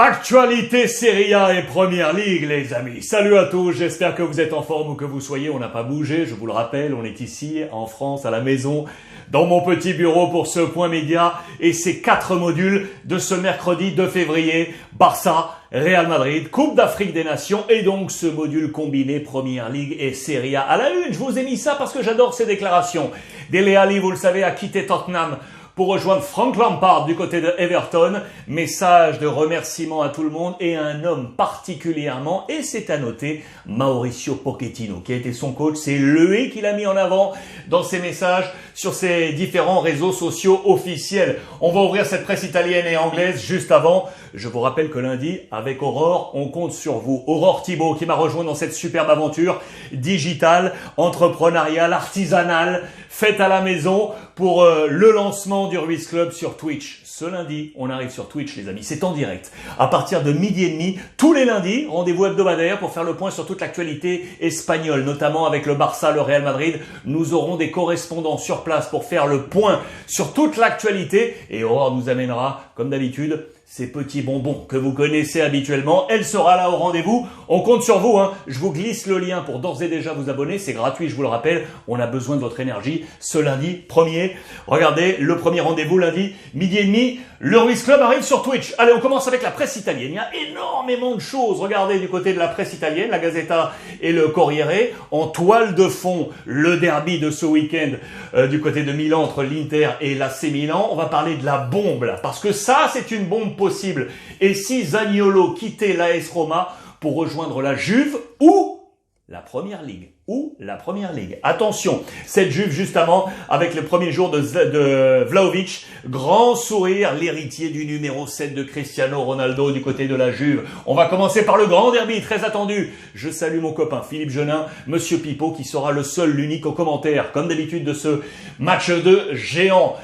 Actualité Serie A et Première Ligue, les amis. Salut à tous, j'espère que vous êtes en forme où que vous soyez. On n'a pas bougé, je vous le rappelle, on est ici, en France, à la maison, dans mon petit bureau pour ce point média et ces 4 modules de ce mercredi 2 février. Barça, Real Madrid, Coupe d'Afrique des Nations et donc ce module combiné Première Ligue et Serie A. À la une, je vous ai mis ça parce que j'adore ces déclarations. Dele Alli, vous le savez, a quitté Tottenham pour rejoindre Frank Lampard du côté de Everton. Message de remerciement à tout le monde et à un homme particulièrement, et c'est à noter, Mauricio Pochettino, qui a été son coach. C'est lui qui l'a mis en avant dans ses messages sur ses différents réseaux sociaux officiels. On va ouvrir cette presse italienne et anglaise juste avant. Je vous rappelle que lundi, avec Aurore, on compte sur vous. Aurore Thibault qui m'a rejoint dans cette superbe aventure digitale, entrepreneuriale, artisanale, faite à la maison pour le lancement du Ruiz Club sur Twitch. Ce lundi, on arrive sur Twitch, les amis. C'est en direct. À partir de 12h30, tous les lundis, rendez-vous hebdomadaire pour faire le point sur toute l'actualité espagnole, notamment avec le Barça, le Real Madrid. Nous aurons des correspondants sur place pour faire le point sur toute l'actualité. Et Aurore nous amènera, comme d'habitude, ces petits bonbons que vous connaissez habituellement. Elle sera là au rendez-vous. On compte sur vous, hein. Je vous glisse le lien pour d'ores et déjà vous abonner. C'est gratuit, je vous le rappelle. On a besoin de votre énergie ce lundi 1er. Regardez, le premier rendez-vous lundi, 12h30. Le Ruiz Club arrive sur Twitch. Allez, on commence avec la presse italienne. Il y a énormément de choses. Regardez du côté de la presse italienne, la Gazzetta et le Corriere. En toile de fond, le derby de ce week-end du côté de Milan entre l'Inter et l'AC Milan. On va parler de la bombe là, parce que ça, c'est une bombe possible. Et si Zaniolo quittait l'AS Roma pour rejoindre la Juve ou la Première Ligue. Attention, cette Juve justement avec le premier jour de Vlahovic, grand sourire, l'héritier du numéro 7 de Cristiano Ronaldo du côté de la Juve. On va commencer par le grand derby, très attendu. Je salue mon copain Philippe Genin, Monsieur Pipo qui sera le seul, l'unique au commentaire, comme d'habitude de ce match de géant.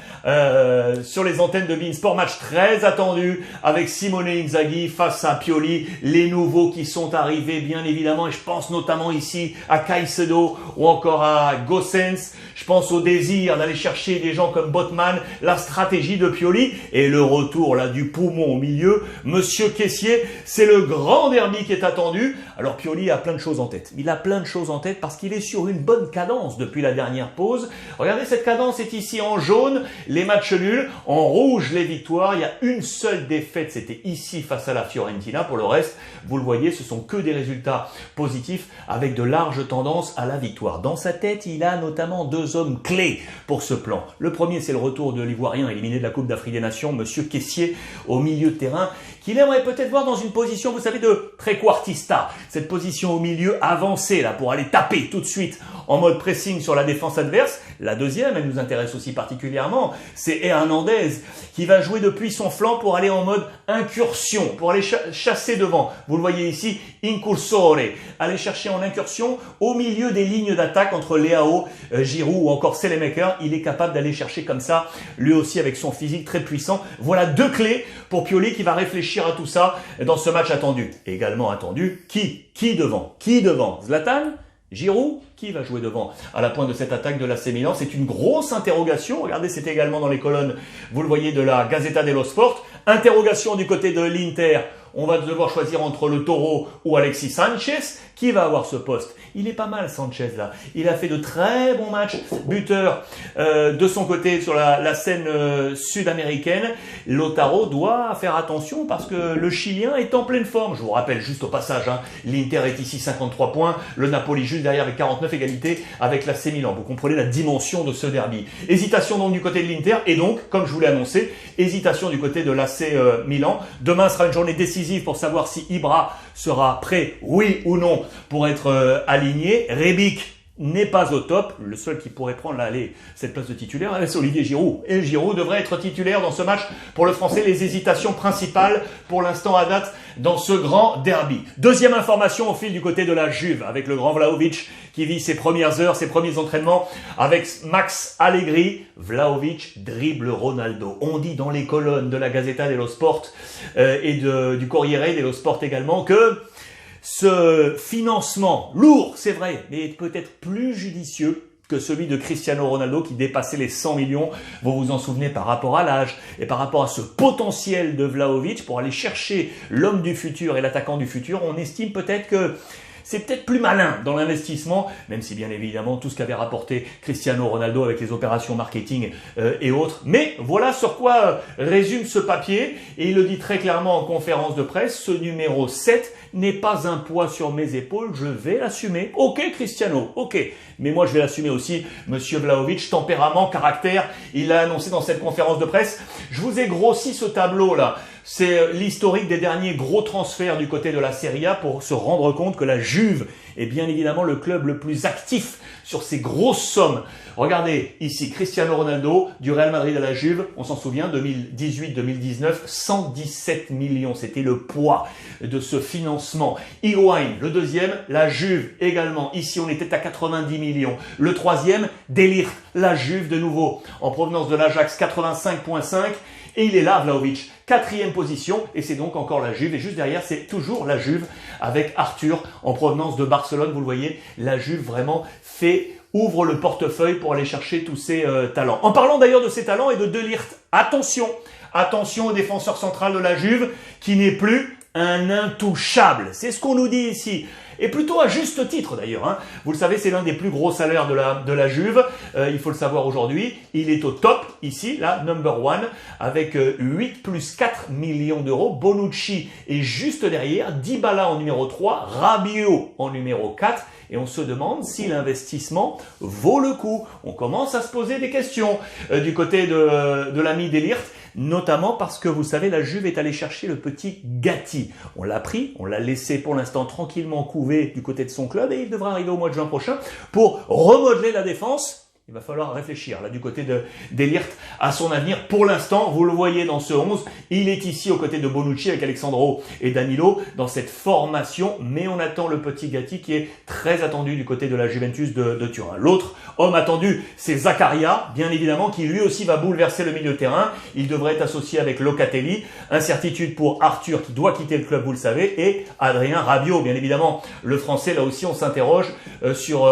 Sur les antennes de beIN Sport, match très attendu avec Simone Inzaghi face à Pioli, les nouveaux qui sont arrivés bien évidemment, et je pense notamment ici à Caicedo ou encore à Gosens. Je pense au désir d'aller chercher des gens comme Botman, la stratégie de Pioli et le retour là du poumon au milieu, Monsieur Kessié. C'est le grand derby qui est attendu. Alors Pioli a plein de choses en tête. Il a plein de choses en tête parce qu'il est sur une bonne cadence depuis la dernière pause. Regardez, cette cadence est ici en jaune, les matchs nuls, en rouge les victoires. Il y a une seule défaite, c'était ici face à la Fiorentina. Pour le reste, vous le voyez, ce sont que des résultats positifs avec de larges tendances à la victoire. Dans sa tête, il a notamment 2 hommes clés pour ce plan. Le premier, c'est le retour de l'Ivoirien éliminé de la Coupe d'Afrique des Nations, Monsieur Kessié, au milieu de terrain, qu'il aimerait peut-être voir dans une position, vous savez, de trequartista. Cette position au milieu avancée, là, pour aller taper tout de suite en mode pressing sur la défense adverse. La deuxième, elle nous intéresse aussi particulièrement, c'est Hernandez, qui va jouer depuis son flanc pour aller en mode incursion, pour aller chasser devant. Vous le voyez ici, incursore, aller chercher en incursion au milieu des lignes d'attaque entre Leao, Giroud ou encore Selemaker. Il est capable d'aller chercher comme ça, lui aussi avec son physique très puissant. Voilà 2 clés pour Pioli qui va réfléchir à tout ça dans ce match attendu. Également attendu, qui devant Zlatan, Giroud, qui va jouer devant à la pointe de cette attaque de l'AC Milan? C'est une grosse interrogation. Regardez, c'était également dans les colonnes, vous le voyez, de la Gazzetta dello Sport. Interrogation du côté de l'Inter. On va devoir choisir entre le Toro ou Alexis Sanchez. Qui va avoir ce poste? Il est pas mal, Sanchez, là. Il a fait de très bons matchs. Buteur de son côté sur la scène sud-américaine. Lautaro doit faire attention parce que le Chilien est en pleine forme. Je vous rappelle juste au passage, hein, l'Inter est ici 53 points. Le Napoli juste derrière avec 49, égalité avec l'AC Milan. Vous comprenez la dimension de ce derby. Hésitation donc du côté de l'Inter et donc, comme je vous l'ai annoncé, hésitation du côté de l'AC Milan. Demain sera une journée décisive pour savoir si Ibra sera prêt, oui ou non, pour être aligné. Rebic n'est pas au top. Le seul qui pourrait prendre cette place de titulaire, c'est Olivier Giroud. Et Giroud devrait être titulaire dans ce match. Pour le Français, les hésitations principales pour l'instant à date dans ce grand derby. Deuxième information au fil du côté de la Juve avec le grand Vlahovic qui vit ses premières heures, ses premiers entraînements avec Max Allegri. Vlahovic dribble Ronaldo. On dit dans les colonnes de la Gazzetta dello Sport et du Corriere dello Sport également que ce financement lourd, c'est vrai, mais peut-être plus judicieux que celui de Cristiano Ronaldo qui dépassait les 100 millions. Vous vous en souvenez par rapport à l'âge et par rapport à ce potentiel de Vlahovic pour aller chercher l'homme du futur et l'attaquant du futur. On estime peut-être que c'est peut-être plus malin dans l'investissement, même si bien évidemment tout ce qu'avait rapporté Cristiano Ronaldo avec les opérations marketing et autres. Mais voilà sur quoi résume ce papier, et il le dit très clairement en conférence de presse, ce numéro 7 n'est pas un poids sur mes épaules, je vais l'assumer. Ok Cristiano, ok, mais moi je vais l'assumer aussi, monsieur Vlahovic, tempérament, caractère, il l'a annoncé dans cette conférence de presse. Je vous ai grossi ce tableau là. C'est l'historique des derniers gros transferts du côté de la Serie A pour se rendre compte que la Juve est bien évidemment le club le plus actif sur ces grosses sommes. Regardez ici, Cristiano Ronaldo du Real Madrid à la Juve, on s'en souvient, 2018-2019, 117 millions, c'était le poids de ce financement. Higuaín, le deuxième, la Juve également, ici on était à 90 millions. Le troisième, De Ligt, la Juve de nouveau, en provenance de l'Ajax, 85,5. Et il est là, Vlahovic, 4e position, et c'est donc encore la Juve. Et juste derrière, c'est toujours la Juve avec Arthur en provenance de Barcelone. Vous le voyez, la Juve vraiment ouvre le portefeuille pour aller chercher tous ces talents. En parlant d'ailleurs de ces talents et de Ligt, attention au défenseur central de la Juve qui n'est plus un intouchable. C'est ce qu'on nous dit ici. Et plutôt à juste titre d'ailleurs. Hein. Vous le savez, c'est l'un des plus gros salaires de la Juve. Il faut le savoir aujourd'hui. Il est au top ici, là, number one, avec 8 plus 4 millions d'euros. Bonucci est juste derrière. Dybala en numéro 3. Rabiot en numéro 4. Et on se demande si l'investissement vaut le coup. On commence à se poser des questions du côté de l'ami De Ligt. Notamment parce que, vous savez, la Juve est allée chercher le petit Gatti. On l'a pris, on l'a laissé pour l'instant tranquillement couver du côté de son club et il devra arriver au mois de juin prochain pour remodeler la défense. Il va falloir réfléchir là du côté de Ligt à son avenir. Pour l'instant, vous le voyez dans ce 11, il est ici aux côtés de Bonucci avec Alexandro et Danilo dans cette formation. Mais on attend le petit Gatti qui est très attendu du côté de la Juventus de Turin. L'autre homme attendu, c'est Zakaria, bien évidemment, qui lui aussi va bouleverser le milieu de terrain. Il devrait être associé avec Locatelli. Incertitude pour Arthur qui doit quitter le club, vous le savez, et Adrien Rabiot, bien évidemment. Le français, là aussi, on s'interroge sur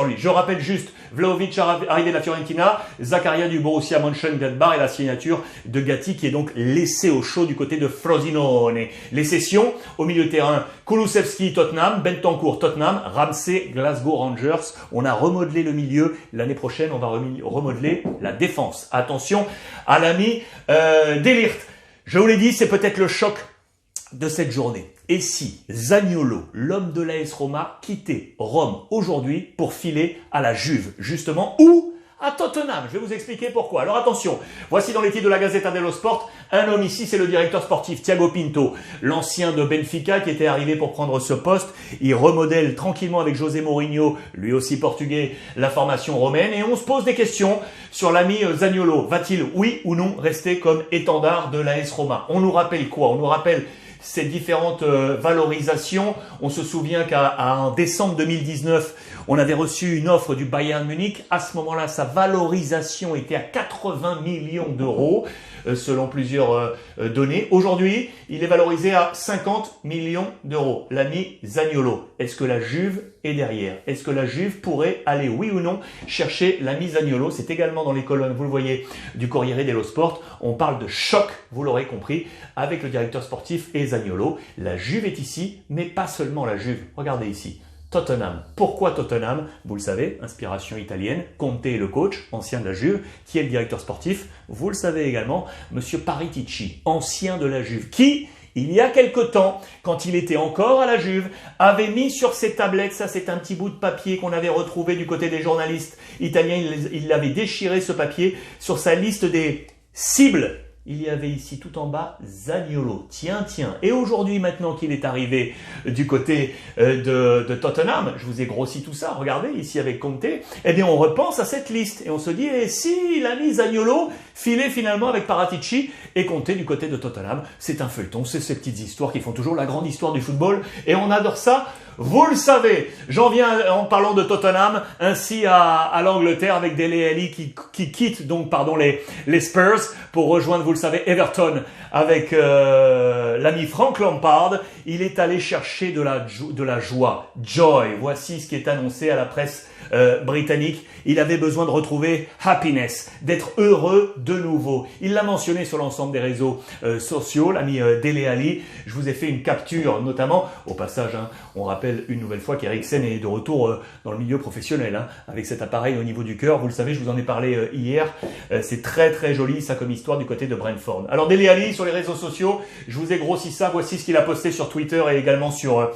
lui. Je rappelle juste, Vlahovic arrivé de la Fiorentina, Zakaria du Borussia Mönchengladbach et la signature de Gatti qui est donc laissé au chaud du côté de Frosinone. Les cessions au milieu de terrain, Kulusevski Tottenham, Bentancur Tottenham, Ramsey Glasgow Rangers. On a remodelé le milieu. L'année prochaine, on va remodeler la défense. Attention à l'ami De Ligt. Je vous l'ai dit, c'est peut-être le choc de cette journée. Et si Zaniolo, l'homme de l'AS Roma, quittait Rome aujourd'hui pour filer à la Juve, justement, ou à Tottenham? Je vais vous expliquer pourquoi. Alors attention, voici dans les titres de la Gazzetta dello Sport, un homme ici, c'est le directeur sportif Thiago Pinto, l'ancien de Benfica qui était arrivé pour prendre ce poste. Il remodèle tranquillement avec José Mourinho, lui aussi portugais, la formation romaine. Et on se pose des questions sur l'ami Zaniolo. Va-t-il, oui ou non, rester comme étendard de l'AS Roma? On nous rappelle quoi? On nous rappelle ces différentes valorisations. On se souvient qu'en décembre 2019, on avait reçu une offre du Bayern Munich. À ce moment-là, sa valorisation était à 80 millions d'euros, selon plusieurs données. Aujourd'hui, il est valorisé à 50 millions d'euros. L'ami Zaniolo. Est-ce que la Juve est derrière? Est-ce que la Juve pourrait aller, oui ou non, chercher l'ami Zaniolo? C'est également dans les colonnes, vous le voyez, du Corriere dello Sport. On parle de choc, vous l'aurez compris, avec le directeur sportif et Zaniolo. La Juve est ici, mais pas seulement la Juve. Regardez ici. Tottenham. Pourquoi Tottenham? Vous le savez, inspiration italienne. Conte est le coach, ancien de la Juve, qui est le directeur sportif. Vous le savez également, monsieur Paratici, ancien de la Juve, qui, il y a quelque temps, quand il était encore à la Juve, avait mis sur ses tablettes, ça c'est un petit bout de papier qu'on avait retrouvé du côté des journalistes italiens, il avait déchiré ce papier sur sa liste des cibles. Il y avait ici tout en bas Zaniolo. Tiens. Et aujourd'hui, maintenant qu'il est arrivé du côté de Tottenham, je vous ai grossi tout ça, regardez ici avec Conte, eh bien on repense à cette liste et on se dit, et si l'ami Zaniolo filait finalement avec Paratici et Conte du côté de Tottenham? C'est un feuilleton, c'est ces petites histoires qui font toujours la grande histoire du football et on adore ça. Vous le savez, j'en viens en parlant de Tottenham, ainsi à l'Angleterre avec Dele Alli qui quitte donc les Spurs pour rejoindre, vous le savez, Everton avec l'ami Frank Lampard. Il est allé chercher de la joie, joy. Voici ce qui est annoncé à la presse britannique. Il avait besoin de retrouver happiness, d'être heureux de nouveau. Il l'a mentionné sur l'ensemble des réseaux sociaux, l'ami Dele Alli. Je vous ai fait une capture, notamment, au passage, hein, on rappelle une nouvelle fois qu'Eriksen est de retour dans le milieu professionnel, hein, avec cet appareil au niveau du cœur. Vous le savez, je vous en ai parlé hier. C'est très très joli, ça, comme histoire du côté de Brentford. Alors, Dele Alli, sur les réseaux sociaux, je vous ai grossi ça. Voici ce qu'il a posté sur Twitter et également sur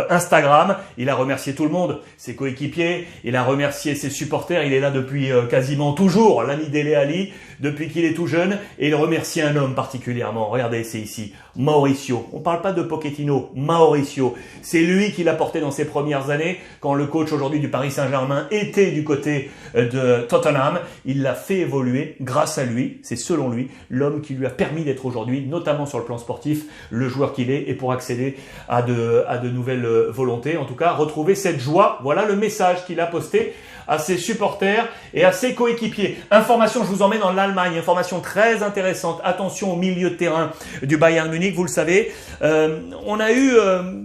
Instagram. Il a remercié tout le monde, ses coéquipiers, il a remercié ses supporters. Il est là depuis quasiment toujours, l'ami Dele Alli, depuis qu'il est tout jeune. Et il remercie un homme particulièrement. Regardez, c'est ici, Mauricio. On parle pas de Pochettino, Mauricio. C'est lui qui l'a porté dans ses premières années, quand le coach aujourd'hui du Paris Saint-Germain était du côté de Tottenham. Il l'a fait évoluer grâce à lui. C'est selon lui l'homme qui lui a permis d'être aujourd'hui, notamment sur le plan sportif, le joueur qu'il est, et pour accéder à de nouvelles volontés. En tout cas, retrouver cette joie. Voilà le message qu'il a posté à ses supporters et à ses coéquipiers. Information, je vous emmène en Allemagne. Information très intéressante. Attention au milieu de terrain du Bayern Munich. Vous le savez, on a eu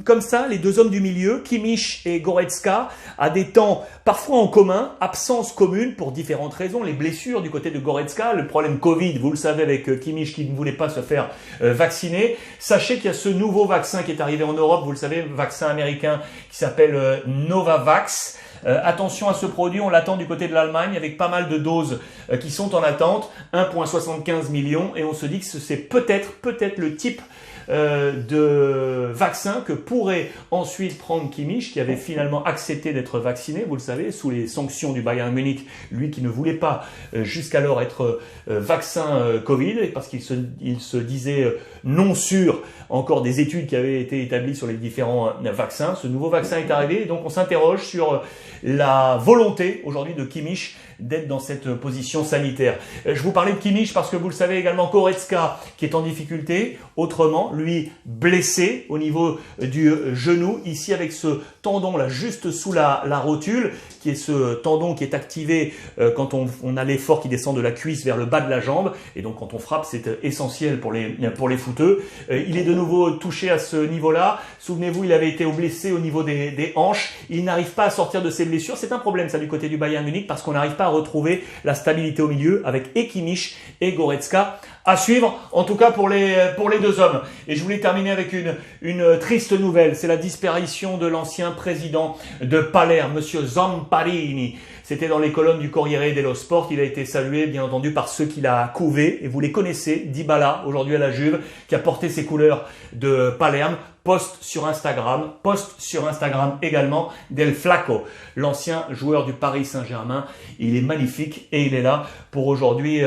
comme ça les deux hommes du milieu, Kimmich et Goretzka, à des temps parfois en commun, absence commune pour différentes raisons. Les blessures du côté de Goretzka, le problème Covid, vous le savez, avec Kimmich qui ne voulait pas se faire vacciner. Sachez qu'il y a ce nouveau vaccin qui est arrivé en Europe, vous le savez, vaccin américain qui s'appelle Novavax. Attention à ce produit, on l'attend du côté de l'Allemagne avec pas mal de doses qui sont en attente, 1,75 million, et on se dit que c'est peut-être le type de vaccin que pourrait ensuite prendre Kimmich, qui avait finalement accepté d'être vacciné, vous le savez, sous les sanctions du Bayern Munich, lui qui ne voulait pas jusqu'alors être vaccin Covid, parce qu'il se disait non sûr encore des études qui avaient été établies sur les différents vaccins. Ce nouveau vaccin est arrivé, et donc on s'interroge sur la volonté aujourd'hui de Kimmich d'être dans cette position sanitaire. Je vous parlais de Kimmich parce que vous le savez également, Goretzka qui est en difficulté, autrement, lui blessé au niveau du genou, ici avec ce tendon là juste sous la rotule, qui est ce tendon qui est activé quand on a l'effort qui descend de la cuisse vers le bas de la jambe, et donc quand on frappe, c'est essentiel pour les footeux. Il est de nouveau touché à ce niveau-là. Souvenez-vous, il avait été blessé au niveau des hanches. Il n'arrive pas à sortir de ses blessures. C'est un problème ça du côté du Bayern Munich, parce qu'on n'arrive pas à retrouver la stabilité au milieu avec Kimmich et Goretzka. À suivre, en tout cas pour les deux hommes. Et je voulais terminer avec une triste nouvelle. C'est la disparition de l'ancien président de Palerme, monsieur Zamparini. C'était dans les colonnes du Corriere dello Sport. Il a été salué, bien entendu, par ceux qu'il a couvé. Et vous les connaissez, Dybala, aujourd'hui à la Juve, qui a porté ses couleurs de Palerme. Post sur Instagram également, Del Flaco, l'ancien joueur du Paris Saint-Germain. Il est magnifique et il est là pour aujourd'hui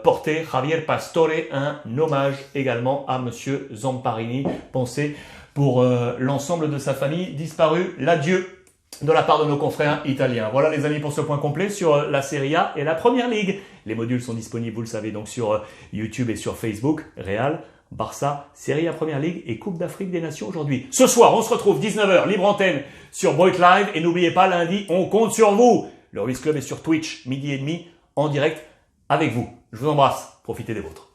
porter, Javier Pastore, un hommage également à monsieur Zamparini. Pensez pour l'ensemble de sa famille disparue, l'adieu de la part de nos confrères italiens. Voilà les amis pour ce point complet sur la Serie A et la Première Ligue. Les modules sont disponibles, vous le savez, donc sur YouTube et sur Facebook. Real, Barça, Serie A, Première Ligue et Coupe d'Afrique des Nations aujourd'hui. Ce soir, on se retrouve 19h, libre antenne sur Boit Live. Et n'oubliez pas, lundi, on compte sur vous. Le Ruiz Club est sur Twitch, 12h30, en direct avec vous. Je vous embrasse. Profitez des vôtres.